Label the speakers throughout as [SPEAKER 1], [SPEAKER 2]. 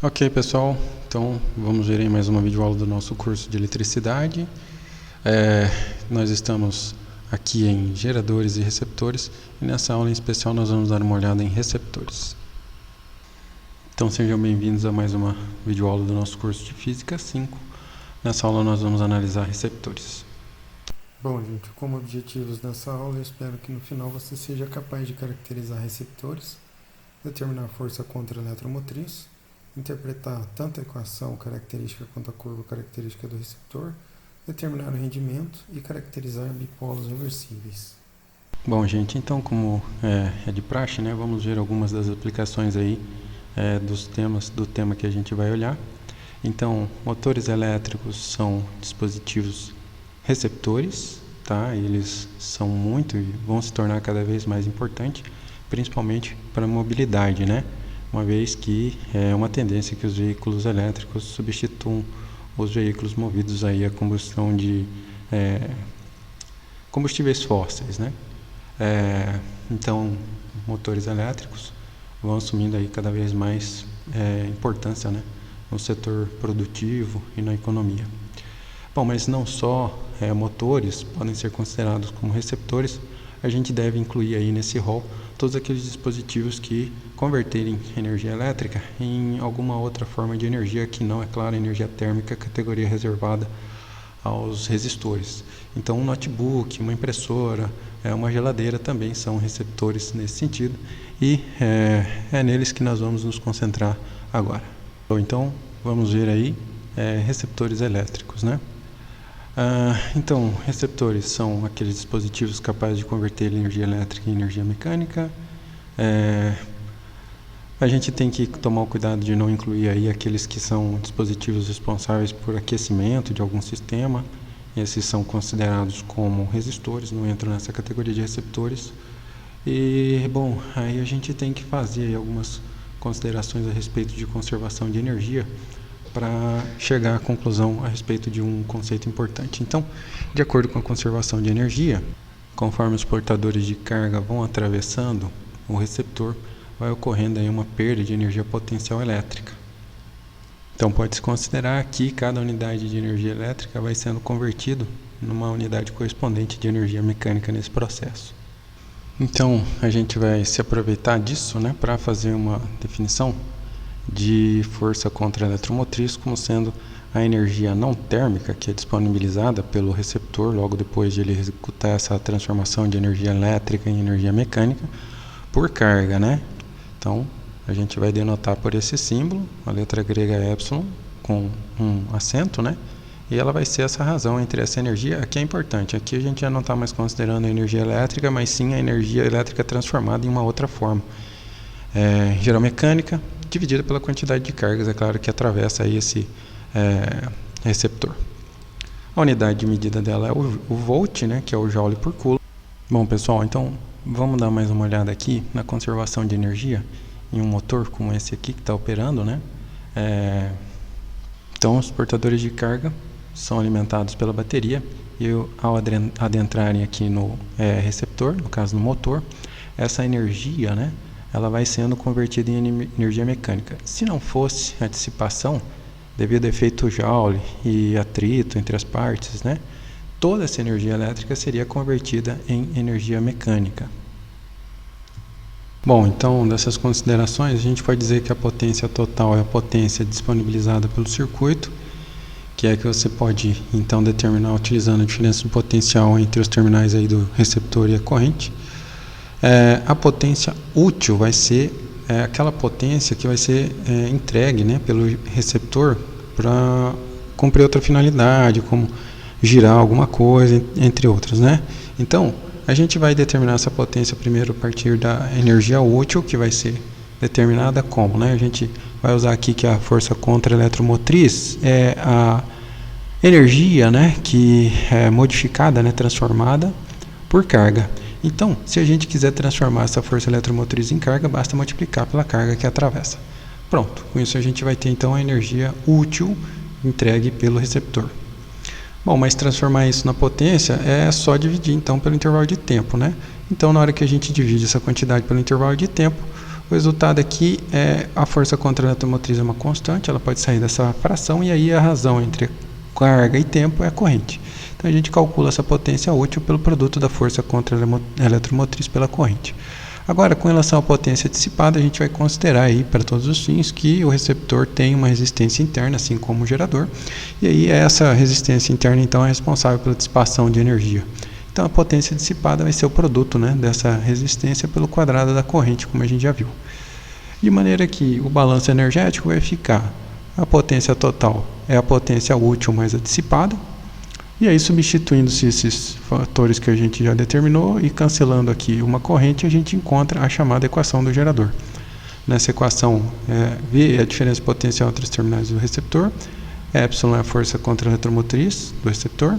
[SPEAKER 1] Ok, pessoal, então vamos ver aí mais uma videoaula do nosso curso de eletricidade. Nós estamos aqui em geradores e receptores e nessa aula em especial nós vamos dar uma olhada em receptores. Então sejam bem-vindos a mais uma videoaula do nosso curso de Física 5. Nessa aula nós vamos analisar receptores.
[SPEAKER 2] Bom, gente, como objetivos dessa aula, eu espero que no final você seja capaz de caracterizar receptores, determinar a força contra-eletromotriz, interpretar tanto a equação característica quanto a curva característica do receptor, determinar o rendimento e caracterizar bipolos reversíveis.
[SPEAKER 1] Bom, gente, então como é de praxe, né, vamos ver algumas das aplicações aí do tema que a gente vai olhar. Então, motores elétricos são dispositivos receptores, tá? Eles são muito e vão se tornar cada vez mais importantes, principalmente para a mobilidade, né? Uma vez que é uma tendência que os veículos elétricos substituam os veículos movidos aí a combustão de combustíveis fósseis, né? Então, motores elétricos vão assumindo aí cada vez mais importância, né, no setor produtivo e na economia. Bom, mas não só motores podem ser considerados como receptores, a gente deve incluir aí nesse rol todos aqueles dispositivos que converterem energia elétrica em alguma outra forma de energia que não, é claro, energia térmica, categoria reservada aos resistores. Então, um notebook, uma impressora, uma geladeira também são receptores nesse sentido e é neles que nós vamos nos concentrar agora. Então, vamos ver aí receptores elétricos, né? Então, receptores são aqueles dispositivos capazes de converter energia elétrica em energia mecânica. A gente tem que tomar o cuidado de não incluir aí aqueles que são dispositivos responsáveis por aquecimento de algum sistema. Esses são considerados como resistores, não entram nessa categoria de receptores. E, bom, aí a gente tem que fazer algumas considerações a respeito de conservação de energia para chegar à conclusão a respeito de um conceito importante. Então, de acordo com a conservação de energia, conforme os portadores de carga vão atravessando o receptor, vai ocorrendo aí uma perda de energia potencial elétrica. Então, pode-se considerar que cada unidade de energia elétrica vai sendo convertido numa unidade correspondente de energia mecânica nesse processo. Então, a gente vai se aproveitar disso, né, para fazer uma definição de força contra-eletromotriz como sendo a energia não térmica que é disponibilizada pelo receptor logo depois de ele executar essa transformação de energia elétrica em energia mecânica por carga, né? Então, a gente vai denotar por esse símbolo, a letra grega epsilon, com um acento, né? E ela vai ser essa razão entre essa energia. Aqui é importante, aqui a gente já não está mais considerando a energia elétrica, mas sim a energia elétrica transformada em uma outra forma. Geral mecânica, dividida pela quantidade de cargas, é claro, que atravessa aí esse receptor. A unidade de medida dela é o volt, né, que é o joule por coulomb. Bom, pessoal, então vamos dar mais uma olhada aqui na conservação de energia em um motor como esse aqui que está operando, né? Então, os portadores de carga são alimentados pela bateria e ao adentrarem aqui no receptor, no caso no motor, essa energia, né, ela vai sendo convertida em energia mecânica. Se não fosse a dissipação, devido ao efeito Joule e atrito entre as partes, né, toda essa energia elétrica seria convertida em energia mecânica. Bom, então, dessas considerações, a gente pode dizer que a potência total é a potência disponibilizada pelo circuito, que é que você pode, então, determinar utilizando a diferença de potencial entre os terminais aí do receptor e a corrente. A potência útil vai ser aquela potência que vai ser entregue, né, pelo receptor para cumprir outra finalidade, como girar alguma coisa, entre outras, né? Então, a gente vai determinar essa potência primeiro a partir da energia útil, que vai ser determinada como, né? A gente vai usar aqui que a força contra-eletromotriz é a energia, né, que é modificada, né, transformada por carga. Então, se a gente quiser transformar essa força eletromotriz em carga, basta multiplicar pela carga que atravessa. Pronto, com isso a gente vai ter então a energia útil entregue pelo receptor. Bom, mas transformar isso na potência é só dividir então pelo intervalo de tempo, né? Então, na hora que a gente divide essa quantidade pelo intervalo de tempo, O resultado aqui é a força contra a eletromotriz é uma constante, ela pode sair dessa fração, e aí a razão entre carga e tempo é a corrente. Então a gente calcula essa potência útil pelo produto da força contra a eletromotriz pela corrente. Agora, com relação à potência dissipada, a gente vai considerar aí para todos os fins que o receptor tem uma resistência interna, assim como o gerador, e aí essa resistência interna então é responsável pela dissipação de energia. Então a potência dissipada vai ser o produto, né, dessa resistência pelo quadrado da corrente, como a gente já viu. De maneira que o balanço energético vai ficar: a potência total é a potência útil mais a dissipada, e aí substituindo-se esses fatores que a gente já determinou e cancelando aqui uma corrente, a gente encontra a chamada equação do gerador. Nessa equação, V é a diferença potencial entre os terminais do receptor, epsilon é a força contra a eletromotriz do receptor,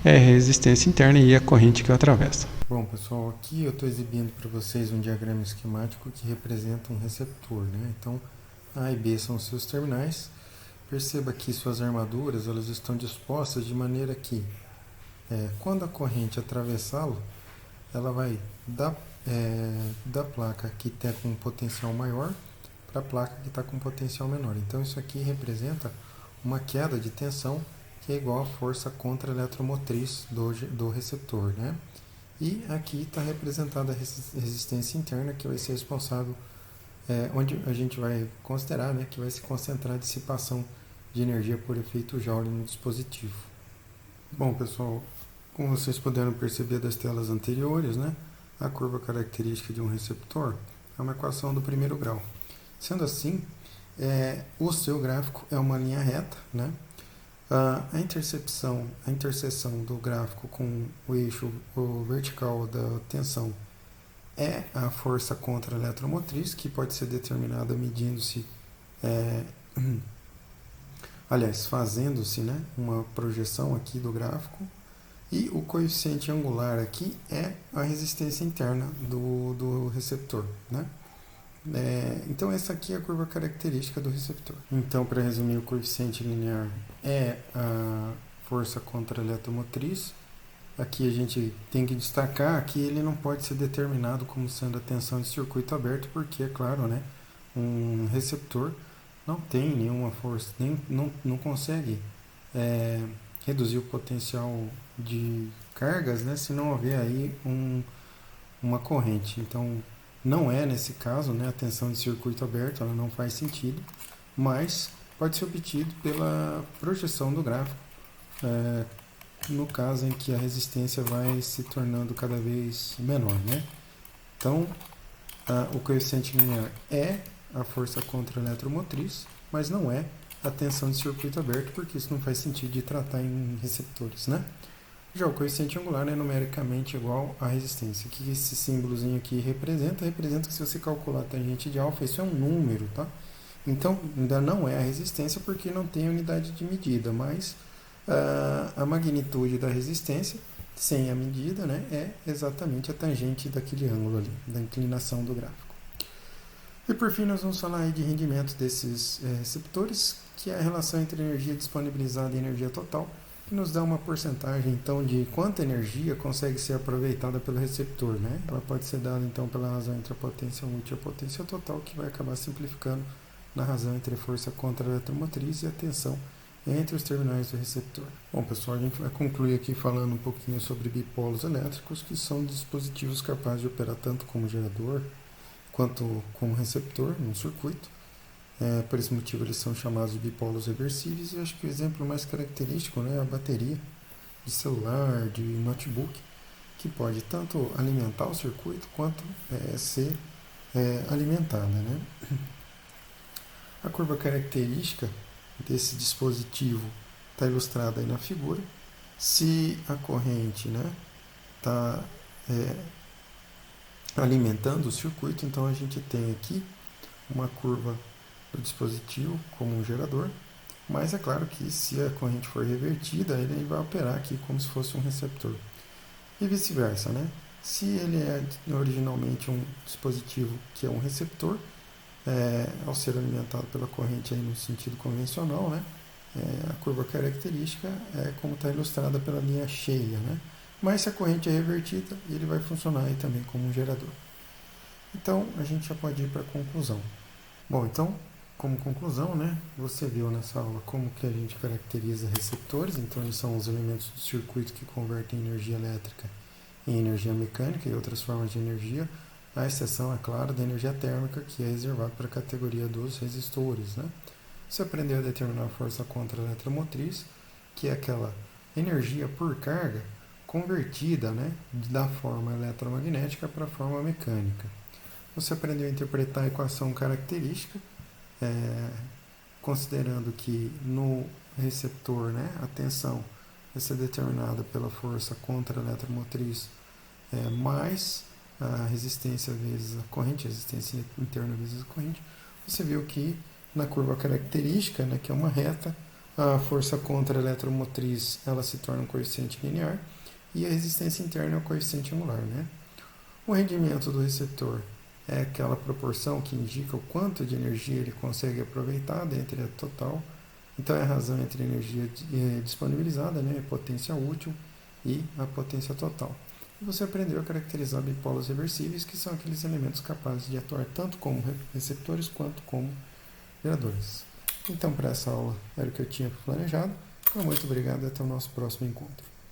[SPEAKER 1] é a resistência interna e a corrente que o atravessa.
[SPEAKER 2] Bom, pessoal, aqui eu estou exibindo para vocês um diagrama esquemático que representa um receptor, né? Então, A e B são os seus terminais. Perceba que suas armaduras elas estão dispostas de maneira que, quando a corrente atravessá-lo, ela vai da placa que está com um potencial maior para a placa que está com um potencial menor. Então, isso aqui representa uma queda de tensão que é igual à força contra a eletromotriz do receptor, né? E aqui está representada a resistência interna, que vai ser responsável, onde a gente vai considerar, né, que vai se concentrar a dissipação de energia por efeito Joule no dispositivo. Bom, pessoal, como vocês puderam perceber das telas anteriores, né, a curva característica de um receptor é uma equação do primeiro grau. Sendo assim, o seu gráfico é uma linha reta, né? A interseção do gráfico com o eixo vertical da tensão é a força contra a eletromotriz, que pode ser determinada medindo-se, fazendo-se, né, uma projeção aqui do gráfico, e o coeficiente angular aqui é a resistência interna do receptor, né? Então essa aqui é a curva característica do receptor. Então, para resumir, o coeficiente linear é a força contra a eletromotriz. Aqui a gente tem que destacar que ele não pode ser determinado como sendo a tensão de circuito aberto, porque, é claro, né, um receptor não tem nenhuma força, não consegue reduzir o potencial de cargas, né, se não houver aí uma corrente. Então, não é nesse caso, né, a tensão de circuito aberto, ela não faz sentido, mas pode ser obtido pela projeção do gráfico, no caso em que a resistência vai se tornando cada vez menor, né? Então, o coeficiente linear é a força contra a eletromotriz, mas não é a tensão de circuito aberto, porque isso não faz sentido de tratar em receptores, né? Já o coeficiente angular é numericamente igual à resistência. O que esse símbolozinho aqui representa? Representa que se você calcular a tangente de alfa, isso é um número, tá? Então, ainda não é a resistência porque não tem unidade de medida, mas a magnitude da resistência, sem a medida, né, é exatamente a tangente daquele ângulo ali, da inclinação do gráfico. E por fim, nós vamos falar aí de rendimento desses receptores, que é a relação entre energia disponibilizada e energia total, que nos dá uma porcentagem, então, de quanta energia consegue ser aproveitada pelo receptor, né? Ela pode ser dada, então, pela razão entre a potência útil e a potência total, que vai acabar simplificando na razão entre a força contra a eletromotriz e a tensão entre os terminais do receptor. Bom, pessoal, a gente vai concluir aqui falando um pouquinho sobre bipolos elétricos, que são dispositivos capazes de operar tanto como gerador quanto como receptor num circuito. Por esse motivo eles são chamados de bipolos reversíveis, e acho que o exemplo mais característico, né, é a bateria de celular, de notebook, que pode tanto alimentar o circuito quanto ser alimentada, né? A curva característica desse dispositivo está ilustrada aí na figura. Se a corrente, né, está alimentando o circuito, então a gente tem aqui uma curva do dispositivo como um gerador, mas é claro que se a corrente for revertida, ele vai operar aqui como se fosse um receptor. E vice-versa, né? Se ele é originalmente um dispositivo que é um receptor, ao ser alimentado pela corrente aí no sentido convencional, né, a curva característica é como está ilustrada pela linha cheia, né? Mas se a corrente é revertida, ele vai funcionar aí também como um gerador. Então, a gente já pode ir para a conclusão. Bom, então, como conclusão, né, você viu nessa aula como que a gente caracteriza receptores. Então, eles são os elementos do circuito que convertem energia elétrica em energia mecânica e outras formas de energia, à exceção, é claro, da energia térmica, que é reservada para a categoria dos resistores, né? Você aprendeu a determinar a força contra-eletromotriz, que é aquela energia por carga convertida, né, da forma eletromagnética para a forma mecânica. Você aprendeu a interpretar a equação característica, considerando que no receptor, né, a tensão vai ser determinada pela força contra-eletromotriz mais a resistência vezes a corrente, a resistência interna vezes a corrente. Você viu que na curva característica, né, que é uma reta, a força contra-eletromotriz ela se torna um coeficiente linear e a resistência interna é um coeficiente angular, né? O rendimento do receptor é aquela proporção que indica o quanto de energia ele consegue aproveitar dentre a total. Então é a razão entre a energia disponibilizada, né, a potência útil, e a potência total. E você aprendeu a caracterizar bipolos reversíveis, que são aqueles elementos capazes de atuar tanto como receptores quanto como geradores. Então, para essa aula era o que eu tinha planejado. Muito obrigado e até o nosso próximo encontro.